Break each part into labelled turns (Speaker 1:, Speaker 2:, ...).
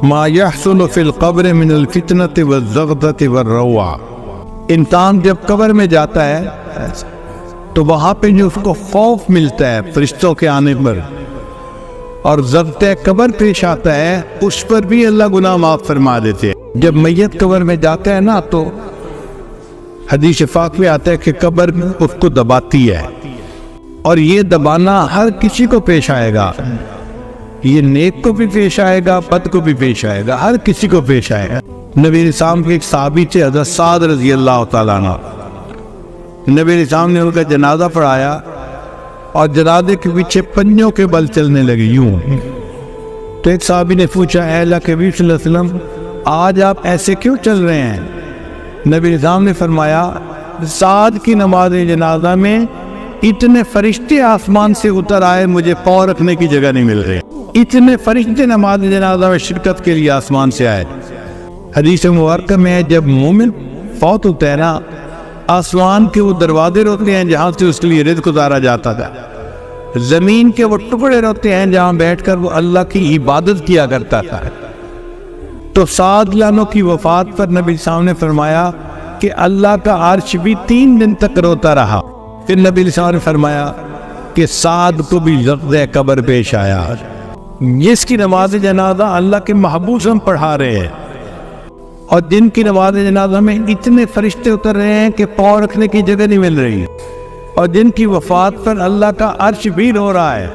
Speaker 1: ما يحصل في القبر من الفتنة والزغطة والروع. انسان جب قبر میں جاتا ہے تو وہاں پہ جو اس کو خوف ملتا ہے فرشتوں کے آنے پر اور ضبط قبر پیش آتا ہے، اس پر بھی اللہ گناہ معاف فرما دیتے ہیں. جب میت قبر میں جاتا ہے نا تو حدیث پاک میں آتا ہے کہ قبر اس کو دباتی ہے، اور یہ دبانا ہر کسی کو پیش آئے گا. یہ نیک کو بھی پیش آئے گا، بد کو بھی پیش آئے گا، ہر کسی کو پیش آئے گا. نبی اسلام کے ایک صحابی تھے حضرت سعد رضی اللہ تعالیٰ عنہ. نبی اسلام نے ان کا جنازہ پڑھایا اور جنازے کے پیچھے پنجوں کے بل چلنے لگے یوں. تو ایک صحابی نے پوچھا، اے اللہ کے نبی صلی اللہ علیہ وسلم آج آپ ایسے کیوں چل رہے ہیں؟ نبی اسلام نے فرمایا، سعد کی نماز جنازہ میں اتنے فرشتے آسمان سے اتر آئے، مجھے پاؤں رکھنے کی جگہ نہیں مل رہی. اتنے فرشتے نماز جنازہ میں شرکت کے لیے آسمان سے آئے. حدیث مبارکہ میں ہے جب مومن فوت ہوتا ہے نا، آسمان کے وہ دروازے ہوتے ہیں جہاں سے اس کے لیے رزق اتارا جاتا تھا، زمین کے وہ ٹکڑے ہوتے ہیں جہاں بیٹھ کر وہ اللہ کی عبادت کیا کرتا تھا. تو سعد لانو کی وفات پر نبی صاحب نے فرمایا کہ اللہ کا عرش بھی 3 دن تک روتا رہا. پھر نبی صاحب نے فرمایا کہ سعد کو بھی ضبط قبر پیش آیا، جس کی نماز جنازہ اللہ کے محبوب ہم پڑھا رہے ہیں، اور جن کی نماز جنازہ میں اتنے فرشتے اتر رہے ہیں کہ پاؤں رکھنے کی جگہ نہیں مل رہی، اور جن کی وفات پر اللہ کا عرش بھی رو رہا ہے،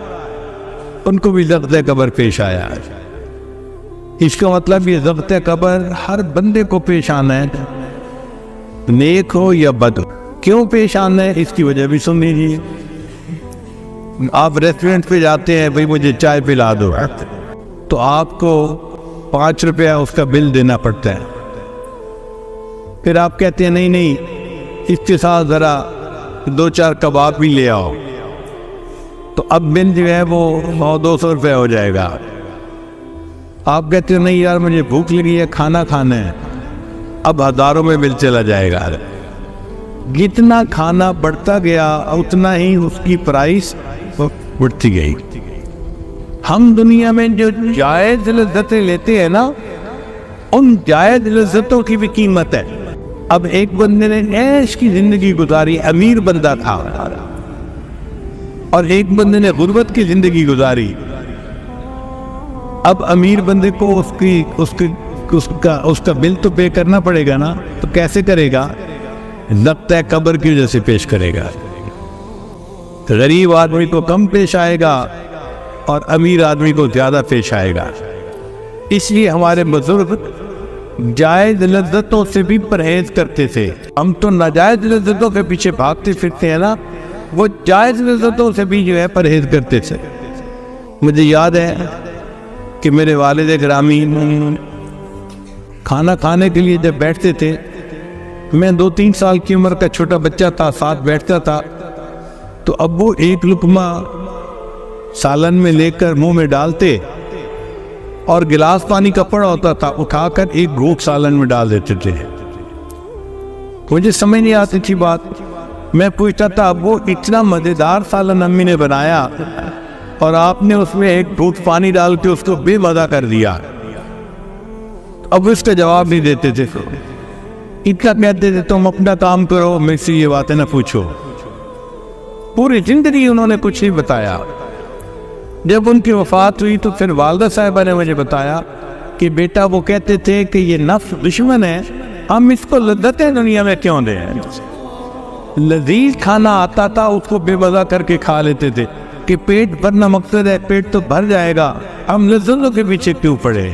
Speaker 1: ان کو بھی ضبط قبر پیش آیا. اس کا مطلب یہ ضبط قبر ہر بندے کو پیش آنا ہے، نیک ہو یا بد ہو. کیوں پیش آنا ہے اس کی وجہ بھی سن لیجیے. آپ ریسٹورنٹ پہ جاتے ہیں، بھئی مجھے چائے پلا دو، تو آپ کو 5 روپیہ اس کا بل دینا پڑتا ہے. پھر آپ کہتے ہیں نہیں اس کے ساتھ ذرا 2-4 کباب بھی لے آؤ، تو اب بل جو ہے وہ 100-200 روپے ہو جائے گا. آپ کہتے ہیں نہیں یار مجھے بھوک لگی ہے، کھانا کھانا ہے، اب ہزاروں میں بل چلا جائے گا. جتنا کھانا بڑھتا گیا اتنا ہی اس کی پرائس بڑھتی گئی. ہم دنیا میں جو جائز لذتیں لیتے ہیں نا، ان جائز لذتوں کی بھی قیمت ہے. اب ایک بندے نے عیش کی زندگی گزاری، امیر بندہ تھا، اور ایک بندے نے غربت کی زندگی گزاری. اب امیر بندے کو اس کا بل تو پے کرنا پڑے گا نا، تو کیسے کرے گا؟ ضبط قبر کی وجہ سے پیش کرے گا. غریب آدمی کو کم پیش آئے گا اور امیر آدمی کو زیادہ پیش آئے گا. اس لیے ہمارے بزرگ جائز لذتوں سے بھی پرہیز کرتے تھے. ہم تو ناجائز لذتوں کے پیچھے بھاگتے پھرتے ہیں نا، وہ جائز لذتوں سے بھی جو ہے پرہیز کرتے تھے. مجھے یاد ہے کہ میرے والد گرامی کھانا کھانے کے لیے جب بیٹھتے تھے، میں 2-3 سال کی عمر کا چھوٹا بچہ تھا، ساتھ بیٹھتا تھا، تو ابو ایک لقمہ سالن میں لے کر منہ میں ڈالتے اور گلاس پانی کا پڑا ہوتا تھا، اٹھا کر ایک گھونٹ سالن میں ڈال دیتے تھے. مجھے سمجھ نہیں آتی تھی بات. میں پوچھتا تھا ابو اتنا مزیدار سالن امی نے بنایا اور آپ نے اس میں ایک گھونٹ پانی ڈال کے اس کو بے مزہ کر دیا. اب اس کا جواب نہیں دیتے تھے. اتنا کہتے تھے تم اپنا کام کرو، مجھ سے یہ باتیں نہ پوچھو. پوری زندگی انہوں نے کچھ نہیں بتایا. جب ان کی وفات ہوئی تو پھر والدہ صاحبہ نے مجھے بتایا کہ بیٹا وہ کہتے تھے کہ یہ نفس دشمن ہے، ہم اس کو لذتیں دنیا میں کیوں دیں. لذیذ کھانا آتا تھا اس کو بے مزہ کر کے کھا لیتے تھے کہ پیٹ بھرنا مقصد ہے، پیٹ تو بھر جائے گا، ہم لذتوں کے پیچھے کیوں پڑے.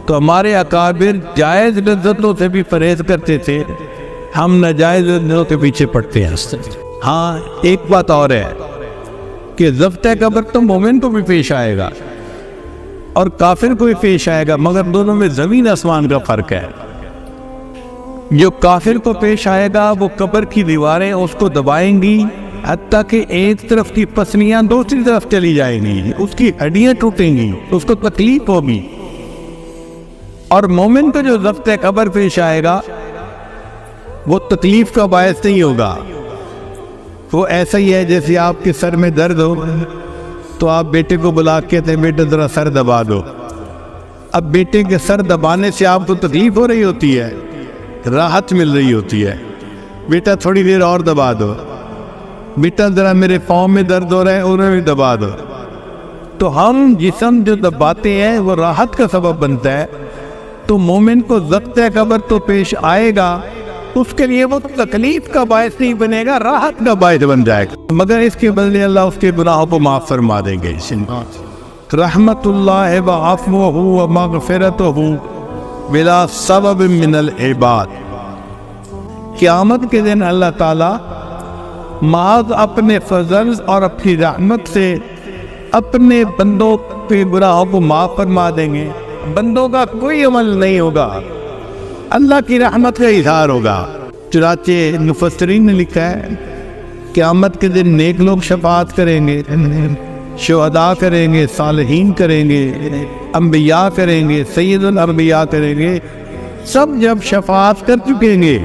Speaker 1: تو ہمارے اکابر جائز لذتوں سے بھی پرہیز کرتے تھے، ہم ناجائز لذتوں کے پیچھے پڑتے ہیں. ہاں ایک بات اور ہے کہ ضبط قبر تو مومن کو بھی پیش آئے گا اور کافر کو بھی پیش آئے گا، مگر دونوں میں زمین آسمان کا فرق ہے. جو کافر کو پیش آئے گا وہ قبر کی دیواریں اس کو دبائیں گی، حتیٰ کہ ایک طرف کی پسلیاں دوسری طرف چلی جائیں گی، اس کی ہڈیاں ٹوٹیں گی، اس کو تکلیف ہوگی. اور مومن کو جو ضبط قبر پیش آئے گا وہ تکلیف کا باعث نہیں ہوگا. وہ ایسا ہی ہے جیسے آپ کے سر میں درد ہو تو آپ بیٹے کو بلا کے کہتے ہیں بیٹا ذرا سر دبا دو، اب بیٹے کے سر دبانے سے آپ کو تکلیف ہو رہی ہوتی ہے، راحت مل رہی ہوتی ہے، بیٹا تھوڑی دیر اور دبا دو، بیٹا ذرا میرے پاؤں میں درد ہو رہا ہے انہیں بھی دبا دو۔ تو ہم جسم جو دباتے ہیں وہ راحت کا سبب بنتا ہے، تو مومن کو ضبط قبر تو پیش آئے گا، اس کے لیے وہ تکلیف کا باعث نہیں بنے گا، راحت کا باعث بن جائے گا، مگر اس کے بدلے اللہ اس کے گناہوں کو معاف فرما دیں گے۔ رحمت اللہ وعفوہ ومغفرتہ بلا سبب من العباد، قیامت کے دن اللہ تعالیٰ محض اپنے فضل اور اپنی رحمت سے اپنے بندوں کے گناہوں کو معاف فرما دیں گے، بندوں کا کوئی عمل نہیں ہوگا، اللہ کی رحمت کا اظہار ہوگا۔ چنانچہ مفسرین نے لکھا ہے قیامت کے دن نیک لوگ شفاعت کریں گے، شہداء کریں گے، صالحین کریں گے، انبیاء کریں گے، سید الانبیاء کریں گے، سب جب شفاعت کر چکیں گے،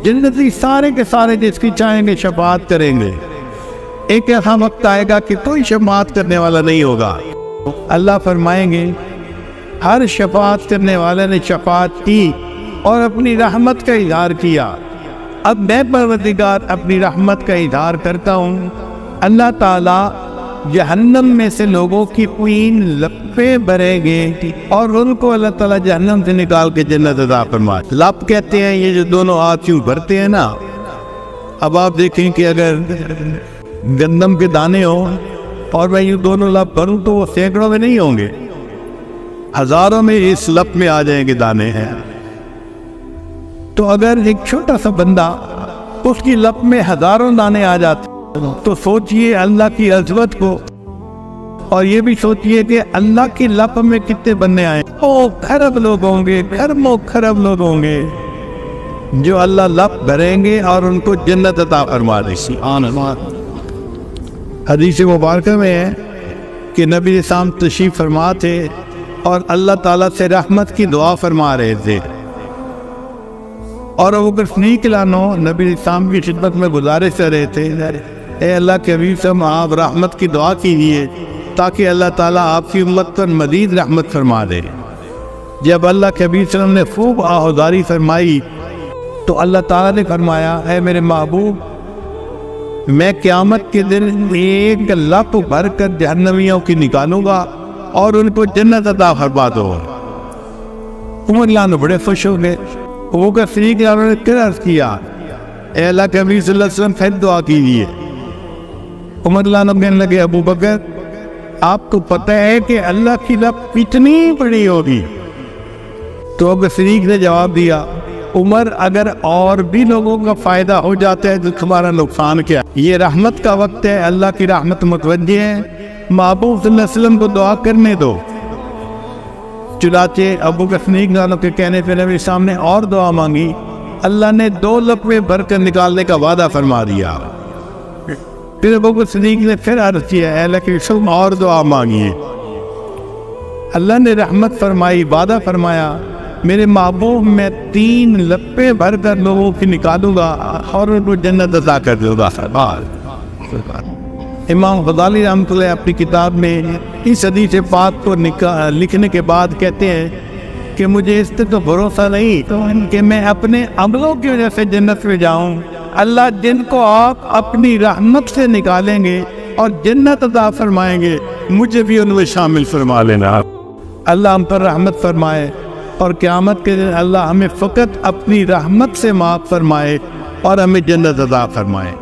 Speaker 1: جنتی سارے کے سارے جس کی چاہیں گے شفاعت کریں گے، ایک ایسا وقت آئے گا کہ کوئی شفاعت کرنے والا نہیں ہوگا۔ اللہ فرمائیں گے ہر شفاعت کرنے والے نے شفاعت کی اور اپنی رحمت کا اظہار کیا، اب میں پروردگار اپنی رحمت کا اظہار کرتا ہوں۔ اللہ تعالیٰ جہنم میں سے لوگوں کی پین لپیں بھریں گے اور ان کو اللہ تعالیٰ جہنم سے نکال کے جنت عطا فرمائے۔ لپ کہتے ہیں یہ جو دونوں ہاتھ یوں بھرتے ہیں نا، اب آپ دیکھیں کہ اگر گندم کے دانے ہوں اور میں یوں دونوں لپ بھروں تو وہ سینکڑوں میں نہیں ہوں گے، ہزاروں میں اس لپ میں آ جائیں گے دانے ہیں۔ تو اگر ایک چھوٹا سا بندہ اس کی لپ میں ہزاروں دانے آ جاتے تو سوچئے اللہ کی عظمت کو، اور یہ بھی سوچئے کہ اللہ کی لپ میں کتنے بندے آئے، خرب لوگ ہوں گے، خرب لوگ ہوں گے جو اللہ لپ بھریں گے اور ان کو جنت عطا فرما دے گی۔ حدیث مبارکہ میں ہے کہ نبی اسلام تشریف فرما تھے اور اللہ تعالیٰ سے رحمت کی دعا فرما رہے تھے، اور ابو بکر صدیق لانو نبی اسلام کی خدمت میں گزارش کر رہے تھے، اے اللہ کے حبیب صاحب آپ رحمت کی دعا کیجیے تاکہ اللہ تعالیٰ آپ کی امت پر مزید رحمت فرما دے۔ جب اللہ کے حبیب صلی اللہ علیہ وسلم نے خوب آہوداری فرمائی تو اللہ تعالیٰ نے فرمایا اے میرے محبوب، میں قیامت کے دن ایک لپ بھر کر جہنمیوں کی نکالوں گا اور ان کو جنت عطا فرما دو۔ عمر لانو بڑے خوش ہو گئے، وہ کا صدیق لانو نے کیا عرض کیا، اے اللہ کے حبیب صلی اللہ علیہ وسلم پھر دعا کیجیے۔ عمر لانو کہنے لگے ابو بکر آپ کو پتہ ہے کہ اللہ کی لپ کتنی بڑی ہوگی؟ تو ابو صدیق نے جواب دیا عمر اگر اور بھی لوگوں کا فائدہ ہو جاتا ہے تو تمہارا نقصان کیا؟ یہ رحمت کا وقت ہے، اللہ کی رحمت متوجہ ہے، محبوب صلی اللہ علیہ وسلم کو دعا کرنے دو۔ چنانچہ ابو بکر صدیق کے کہنے پہ نبی اسلام نے اور دعا مانگی، اللہ نے 2 لپیں بھر کر نکالنے کا وعدہ فرما دیا۔ پھر ابو بکر صدیق نے پھر عرض کیا اے اللہ کے رسول اور دعا مانگیے، اللہ نے رحمت فرمائی، وعدہ فرمایا میرے محبوب میں 3 لپیں بھر کر لوگوں کی نکالوں گا اور ان کو جنت عطا کر دوں گا۔ امام غزالی رحمۃ اللہ اپنی کتاب میں اس حدیث پاک کو لکھنے کے بعد کہتے ہیں کہ مجھے اس سے تو بھروسہ نہیں کہ میں اپنے عملوں کی وجہ سے جنت میں جاؤں، اللہ جن کو آپ اپنی رحمت سے نکالیں گے اور جنت عطا فرمائیں گے مجھے بھی ان میں شامل فرما لینا۔ اللہ ہم پر رحمت فرمائے اور قیامت کے دن اللہ ہمیں فقط اپنی رحمت سے معاف فرمائے اور ہمیں جنت عطا فرمائے۔